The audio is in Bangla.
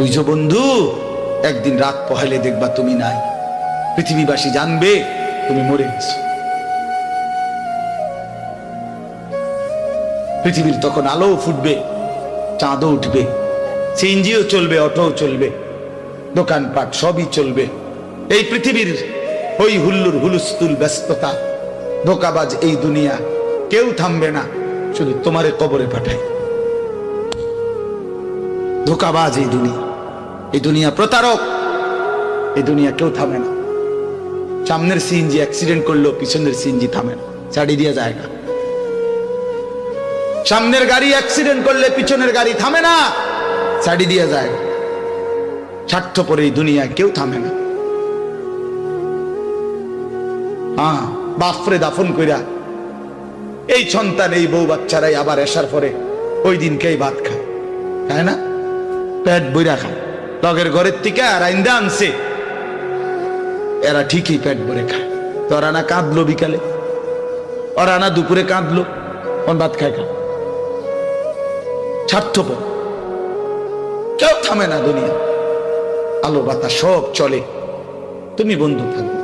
বুঝছো বন্ধু, একদিন রাত পহেলে দেখবা তুমি নাই, পৃথিবীবাসী জানবে তুমি মরে গেছো। পৃথিবীর তখন আলো ফুটবে, চাঁদও উঠবে, সিএনজিও চলবে, অটোও চলবে, দোকানপাট সবই চলবে। এই পৃথিবীর হই হুল্লুর হুলুস্থুল ব্যস্ততা, ধোকাবাজ এই দুনিয়া, কেউ থামবে না, শুধু তোমারে কবরে পাঠায়। ধোকাবাজ এই দুনিয়া প্রতারক, এই দুনিয়া কেউ থামে না। সামনের সিএনজি অ্যাক্সিডেন্ট করলো, পিছনের সিএনজি থামে না, ছাড়ি দিয়ে জায়গা। সামনের গাড়ি অ্যাক্সিডেন্ট করলে পিছনের গাড়ি থামে না, ছাড়ি দিয়ে যায়। স্বার্থপর এই দুনিয়া কেউ থামে না। হ্যাঁ, বাপরে দাফন কইরা এই সন্তান, এই বউ বাচ্চারাই আবার এসার পরে ওই দিনকেই ভাত খায়, তাই না? পেট বইরা খায়, লগের ঘরের থেকে আর আইন্দা আনছে, এরা ঠিকই পেট ভরে খায়। তো ওরা না কাঁদলো বিকালে, ওরা না দুপুরে কাঁদলো, কোন ভাত খায় খা। স্বার্থপর, কেউ থামে না দুনিয়া, আলো বাতাস সব চলে, তুমি বন্ধু থাকবে।